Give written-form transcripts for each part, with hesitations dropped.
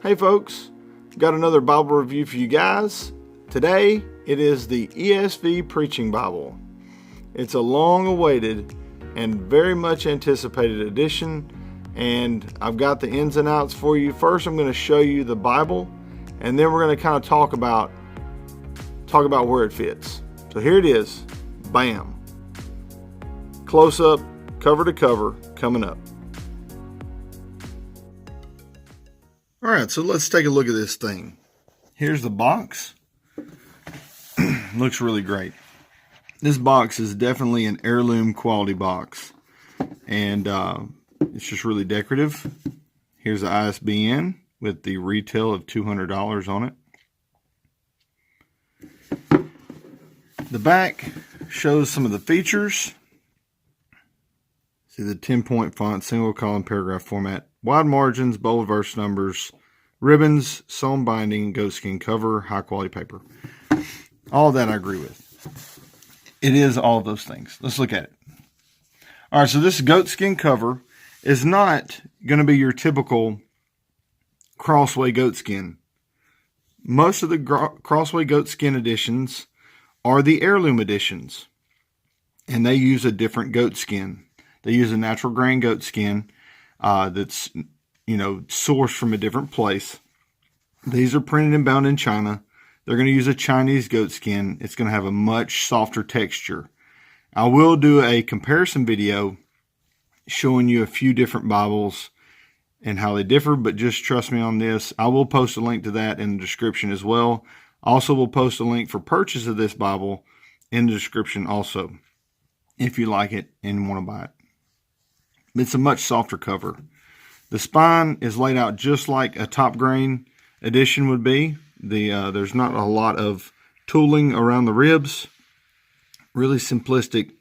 Hey folks, got another Bible review for you guys. Today it is the ESV Preaching Bible. It's a long-awaited and very much anticipated edition, and I've got the ins and outs for you. First, I'm going to show you the Bible, and then we're going to kind of talk about where it fits. So here it is. Bam. Close up, cover to cover, coming up. All right, so let's take a look at this thing. Here's the box. Looks really great. This box is definitely an heirloom quality box, and it's just really decorative. Here's the ISBN with the retail of $200 on it. The back shows some of the features. See the 10-point font, single column paragraph format, wide margins, bold verse numbers, ribbons, sewn binding, goatskin cover, high quality paper. All of that I agree with. It is all of those things. Let's look at it. All right, so this goatskin cover is not going to be your typical Crossway goatskin. Most of the Crossway goatskin editions are the heirloom editions, and they use a different goatskin. They use a natural grain goatskin that's, sourced from a different place. These are printed and bound in China. They're going to use a Chinese goatskin. It's going to have a much softer texture. I will do a comparison video showing you a few different Bibles and how they differ, but just trust me on this. I will post a link to that in the description as well. Also, we'll post a link for purchase of this Bible in the description also, if you like it and want to buy it. It's a much softer cover. The spine is laid out just like a top grain edition would be. There's not a lot of tooling around the ribs. Really simplistic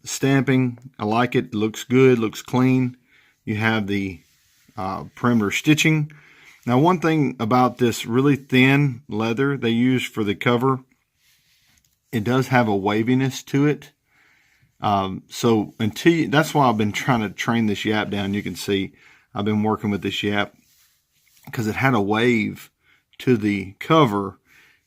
stamping. I like it. It looks good, looks clean. You have the perimeter stitching. Now, one thing about this really thin leather they use for the cover, it does have a waviness to it. So that's why I've been trying to train this yap down. You can see I've been working with this yap because it had a wave to the cover.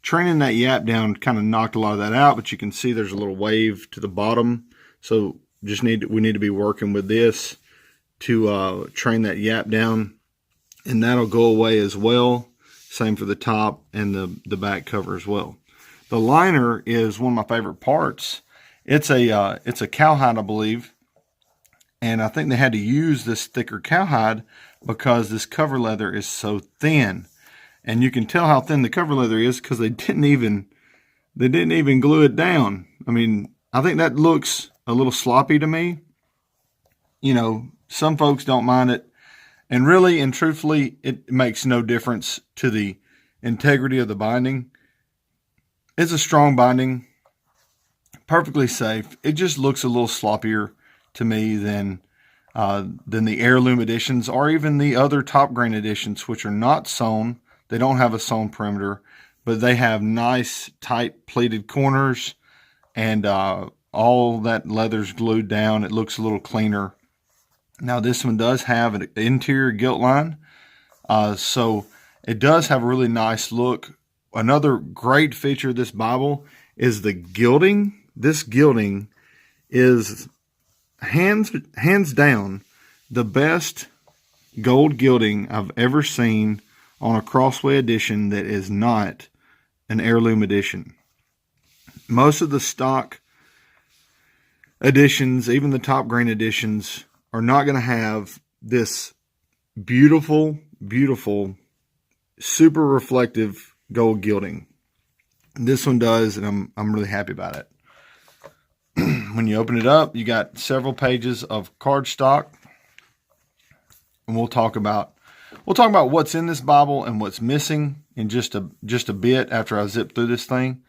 Training that yap down kind of knocked a lot of that out, but you can see there's a little wave to the bottom. So we need to be working with this to train that yap down, and that'll go away as well. Same for the top and the back cover as well. The liner is one of my favorite parts. It's a cowhide, I believe, and I think they had to use this thicker cowhide because this cover leather is so thin, and you can tell how thin the cover leather is because they didn't even glue it down. I mean, I think that looks a little sloppy to me. Some folks don't mind it, and really and truthfully, it makes no difference to the integrity of the binding. It's a strong binding. Perfectly safe. It just looks a little sloppier to me than the heirloom editions or even the other top grain editions, which are not sewn. They don't have a sewn perimeter, but they have nice tight pleated corners, and all that leather's glued down. It looks a little cleaner. Now this one does have an interior gilt line, so it does have a really nice look. Another great feature of this Bible is the gilding. This gilding is hands down the best gold gilding I've ever seen on a Crossway edition that is not an heirloom edition. Most of the stock editions, even the top grain editions, are not going to have this beautiful, beautiful, super reflective gold gilding. This one does, and I'm really happy about it. When you open it up, you got several pages of cardstock, and we'll talk about what's in this Bible and what's missing in just a bit after I zip through this thing.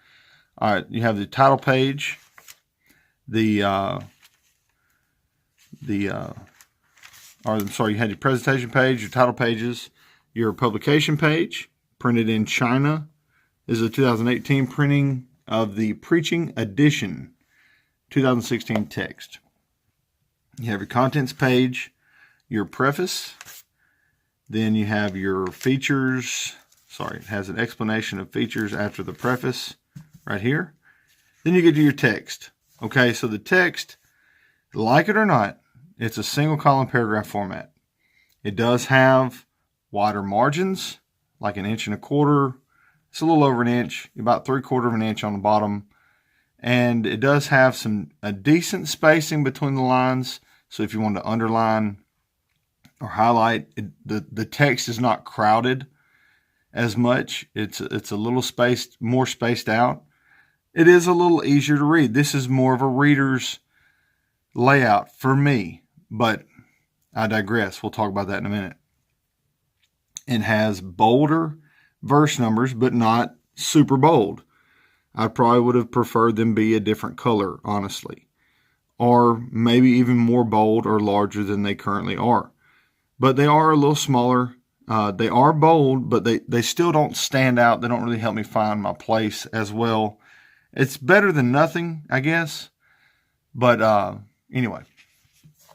All right, you have the title page, you had your presentation page, your title pages, your publication page, printed in China. This is a 2018 printing of the Preaching Edition, 2016 text. You have your contents page, your preface, Then you have your features. Sorry, it has an explanation of features after the preface right here. Then you get to your text. Okay, so the text, like it or not, it's a single column paragraph format. It does have wider margins, like 1.25 inches. It's a little over 1 inch, about 3/4 inch on the bottom. And it does have a decent spacing between the lines. So if you want to underline or highlight, the text is not crowded as much. It's a little more spaced out. It is a little easier to read. This is more of a reader's layout for me, but I digress. We'll talk about that in a minute. It has bolder verse numbers, but not super bold. I probably would have preferred them be a different color, honestly, or maybe even more bold or larger than they currently are. But they are a little smaller. They are bold, but they still don't stand out. They don't really help me find my place as well. It's better than nothing, I guess. But anyway,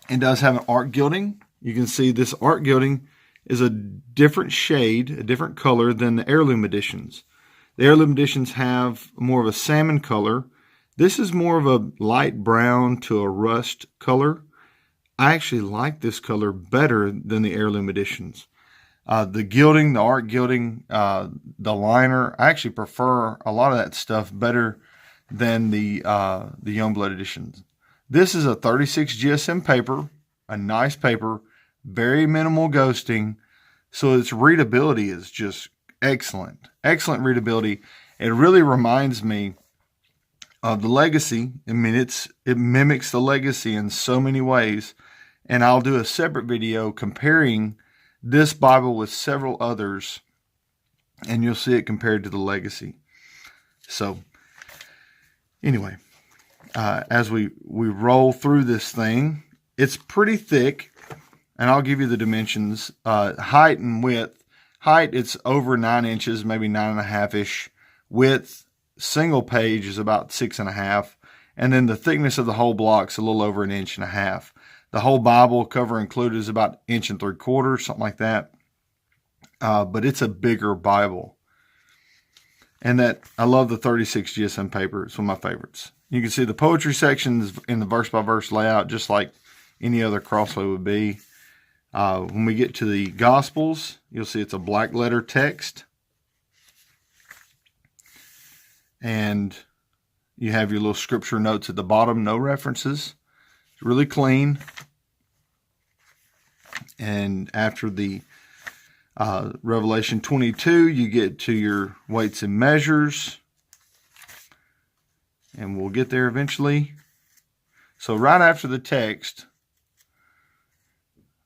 it does have an art gilding. You can see this art gilding is a different shade, a different color than the heirloom editions. The heirloom editions have more of a salmon color. This is more of a light brown to a rust color. I actually like this color better than the heirloom editions. The gilding, the art gilding, the liner, I actually prefer a lot of that stuff better than the Youngblood editions. This is a 36 GSM paper, a nice paper, very minimal ghosting, so its readability is just excellent. Excellent readability. It really reminds me of the Legacy. I mean, it mimics the Legacy in so many ways, and I'll do a separate video comparing this Bible with several others, and you'll see it compared to the Legacy. So anyway, as we roll through this thing, it's pretty thick, and I'll give you the dimensions. Height and width. Height, it's over 9 inches, maybe 9.5-ish. Width, single page, is about 6.5. And then the thickness of the whole block's a little over 1.5 inches. The whole Bible, cover included, is about 1.75 inches, something like that. But it's a bigger Bible. And I love the 36 GSM paper. It's one of my favorites. You can see the poetry sections in the verse-by-verse layout, just like any other Crossway would be. When we get to the Gospels, you'll see it's a black letter text. And you have your little scripture notes at the bottom, no references. It's really clean. And after the Revelation 22, you get to your weights and measures. And we'll get there eventually. So right after the text,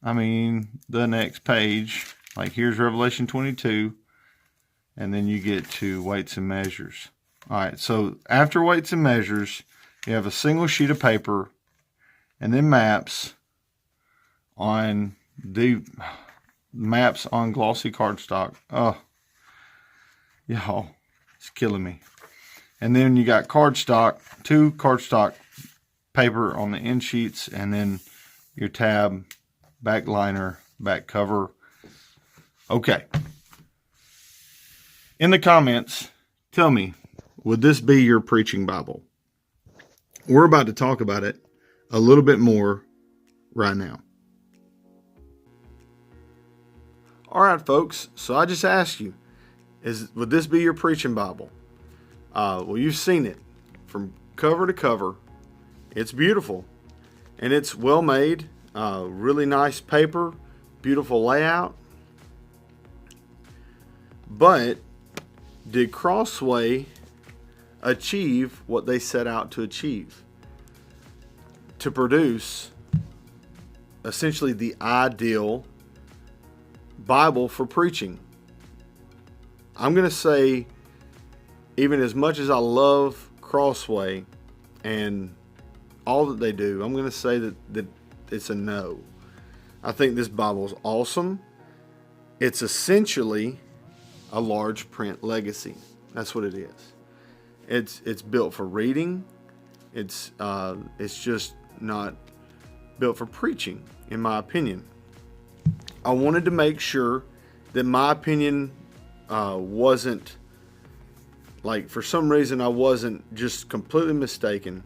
I mean the next page, like here's Revelation 22, and then you get to weights and measures. All right, so after weights and measures, you have a single sheet of paper, and then maps on glossy cardstock. Oh, y'all, it's killing me. And then you got cardstock, 2 cardstock paper on the end sheets, and then your tab, back liner, back cover. Okay. In the comments, tell me, would this be your preaching Bible? We're about to talk about it a little bit more right now. All right, folks. So I just asked you, would this be your preaching Bible? Well, you've seen it from cover to cover. It's beautiful, and it's well made. Really nice paper, beautiful layout. But did Crossway achieve what they set out to achieve? To produce essentially the ideal Bible for preaching. I'm going to say, even as much as I love Crossway and all that they do, I'm going to say that it's a no. I think this Bible is awesome. It's essentially a large print legacy. That's what it is. It's built for reading. It's just not built for preaching, in my opinion. I wanted to make sure that my opinion wasn't, like, for some reason I wasn't just completely mistaken.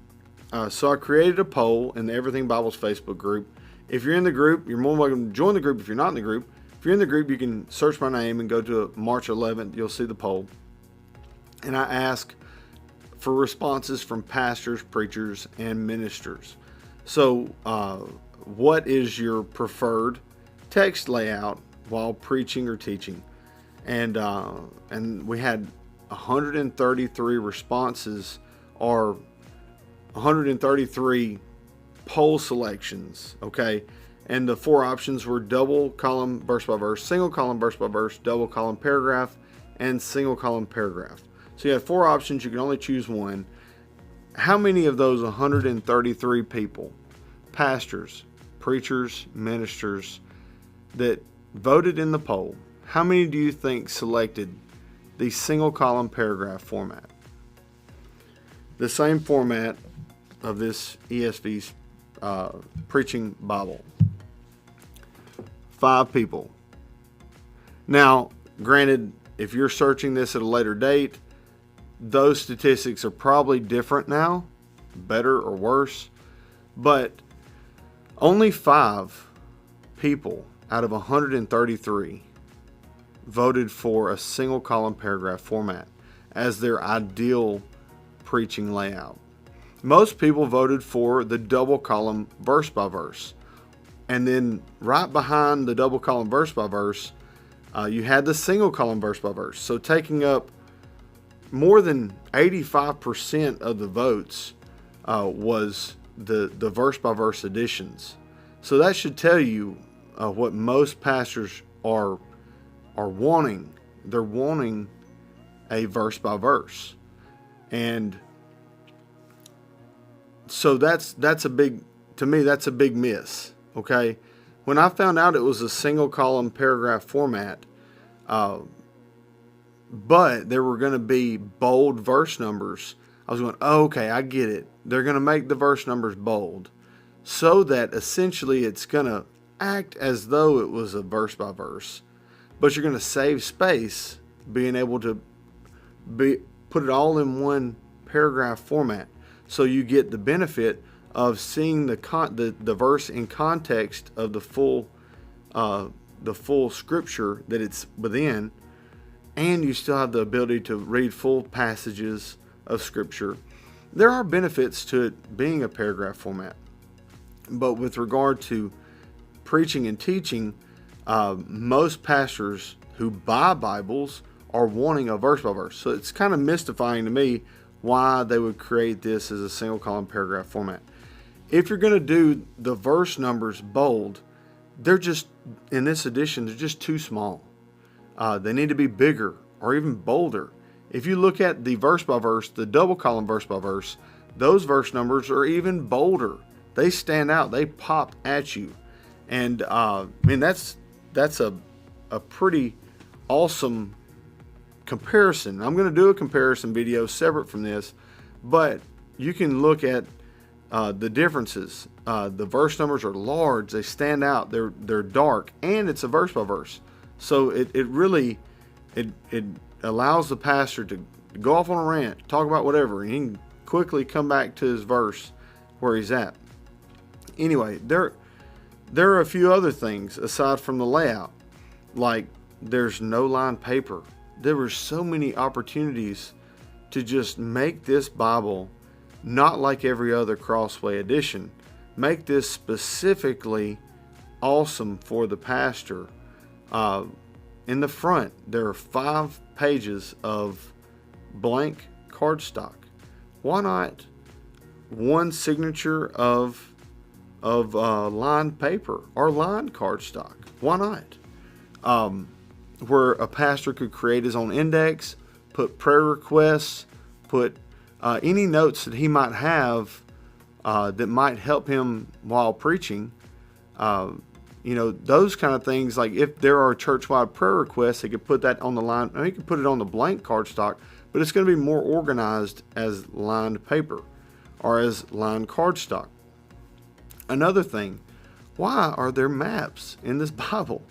So I created a poll in the Everything Bibles Facebook group. If you're in the group, you're more than welcome to join the group. If you're not in the group, if you're in the group, you can search my name and go to March 11th. You'll see the poll. And I ask for responses from pastors, preachers, and ministers. So what is your preferred text layout while preaching or teaching? And we had 133 responses, or 133 poll selections, okay? And the 4 options were double column verse by verse, single column verse by verse, double column paragraph, and single column paragraph. So you had 4 options, you can only choose one. How many of those 133 people, pastors, preachers, ministers, that voted in the poll, how many do you think selected the single column paragraph format? The same format of this ESV's preaching Bible. 5 people. Now, granted, if you're searching this at a later date, those statistics are probably different now, better or worse, but only 5 people out of 133 voted for a single column paragraph format as their ideal preaching layout. Most people voted for the double column verse by verse. And then right behind the double column verse by verse, you had the single column verse by verse. So taking up more than 85% of the votes was the verse by verse editions. So that should tell you what most pastors are wanting. They're wanting a verse by verse. And so that's a big, to me, that's a big miss. Okay. When I found out it was a single column paragraph format, but there were going to be bold verse numbers, I was going, oh, okay, I get it. They're going to make the verse numbers bold so that essentially it's going to act as though it was a verse by verse, but you're going to save space being able to put it all in one paragraph format. So you get the benefit of seeing the verse in context of the full scripture that it's within, and you still have the ability to read full passages of scripture. There are benefits to it being a paragraph format, but with regard to preaching and teaching, most pastors who buy Bibles are wanting a verse by verse. So it's kind of mystifying to me why they would create this as a single column paragraph format. If you're going to do the verse numbers bold, they're just, in this edition, they're just too small. They need to be bigger or even bolder. If you look at the verse by verse, the double column verse by verse, those verse numbers are even bolder. They stand out. They pop at you. And I mean, that's a pretty awesome comparison. I'm going to do a comparison video separate from this, but you can look at the differences. The verse numbers are large. They stand out. They're dark, and it's a verse by verse. So it really allows the pastor to go off on a rant, talk about whatever, and he can quickly come back to his verse where he's at. Anyway, there are a few other things aside from the layout, like there's no lined paper. There were so many opportunities to just make this Bible not like every other Crossway edition. Make this specifically awesome for the pastor. In the front, there are 5 pages of blank cardstock. Why not one signature of lined paper or lined cardstock? Why not? Where a pastor could create his own index, put prayer requests, put any notes that he might have that might help him while preaching. Those kind of things. Like if there are church-wide prayer requests, he could put that on the line. He could put it on the blank cardstock, but it's going to be more organized as lined paper or as lined cardstock. Another thing, why are there maps in this Bible?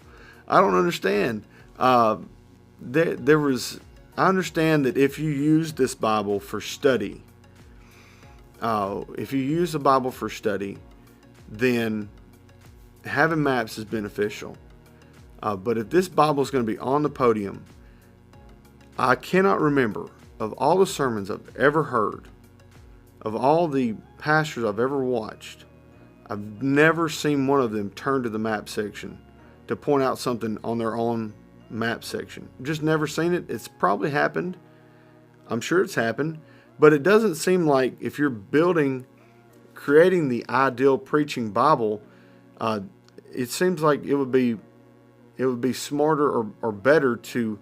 I don't understand. I understand that if you use this Bible for study, then having maps is beneficial. But if this Bible is going to be on the podium, I cannot remember of all the sermons I've ever heard, of all the pastors I've ever watched, I've never seen one of them turn to the map section to point out something on their own map section. Just never seen it. It's probably happened. I'm sure it's happened. But it doesn't seem like if you're creating the ideal preaching Bible, it seems like it would be smarter or better to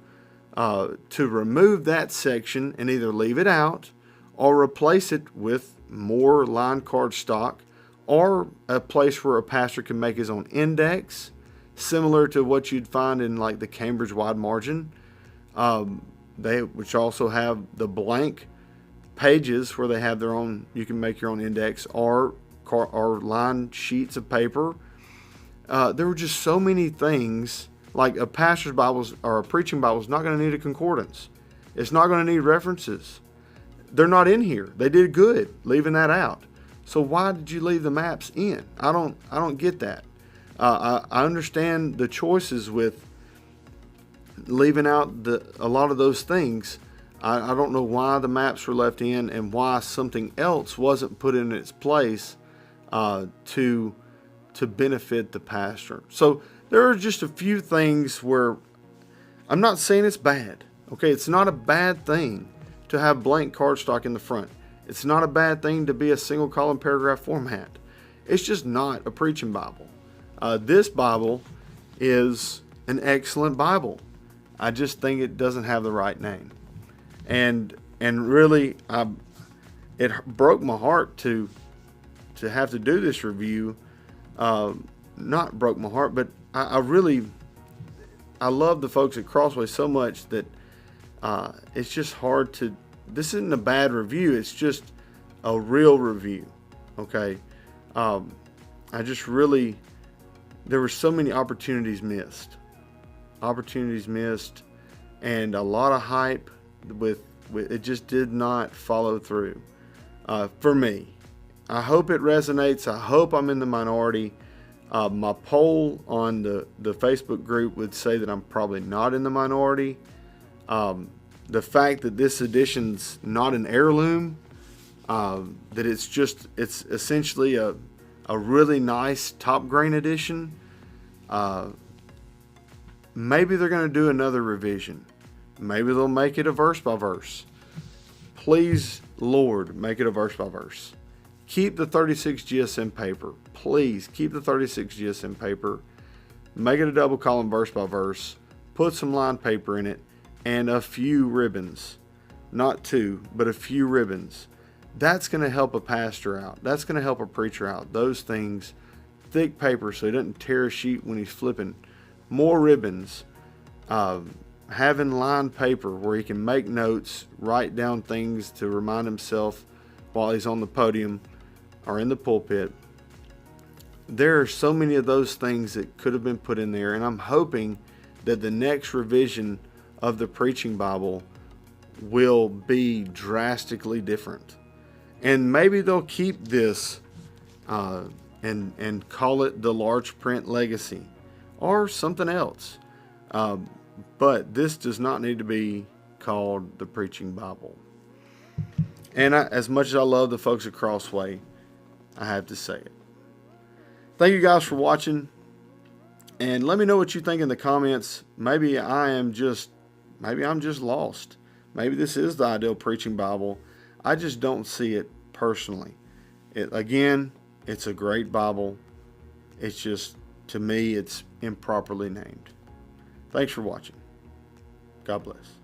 remove that section and either leave it out or replace it with more line card stock, or a place where a pastor can make his own index, similar to what you'd find in like the Cambridge Wide Margin. Which also have the blank pages where they have their own, you can make your own index, or line sheets of paper. There were just so many things. Like a pastor's Bible or a preaching Bible is not going to need a concordance. It's not going to need references. They're not in here. They did good leaving that out. So why did you leave the maps in? I don't get that. I understand the choices with leaving out a lot of those things. I don't know why the maps were left in and why something else wasn't put in its place to benefit the pastor. So there are just a few things where I'm not saying it's bad. Okay, it's not a bad thing to have blank cardstock in the front. It's not a bad thing to be a single column paragraph format. It's just not a preaching Bible. This Bible is an excellent Bible. I just think it doesn't have the right name. And really, it broke my heart to have to do this review. Not broke my heart, but I love the folks at Crossway so much that it's just hard to. This isn't a bad review. It's just a real review. Okay, I just really, there were so many opportunities missed, and a lot of hype with it just did not follow through for me. I hope it resonates. I hope I'm in the minority. My poll on the Facebook group would say that I'm probably not in the minority. The fact that this edition's not an heirloom, that it's essentially a really nice top grain edition. Maybe they're going to do another revision. Maybe they'll make it a verse by verse. Please, Lord, make it a verse by verse. Keep the 36 GSM paper. Please keep the 36 GSM paper. Make it a double column verse by verse. Put some lined paper in it and a few ribbons. Not two, but a few ribbons. That's going to help a pastor out. That's going to help a preacher out. Those things. Thick paper so he doesn't tear a sheet when he's flipping. More ribbons. Having lined paper where he can make notes, write down things to remind himself while he's on the podium or in the pulpit. There are so many of those things that could have been put in there, and I'm hoping that the next revision of the preaching Bible will be drastically different. And maybe they'll keep this and call it the large print legacy or something else. But this does not need to be called the preaching Bible. And as much as I love the folks at Crossway, I have to say it. Thank you guys for watching. And let me know what you think in the comments. Maybe I'm just lost. Maybe this is the ideal preaching Bible. I just don't see it personally. It's a great Bible. It's just, to me, it's improperly named. Thanks for watching. God bless.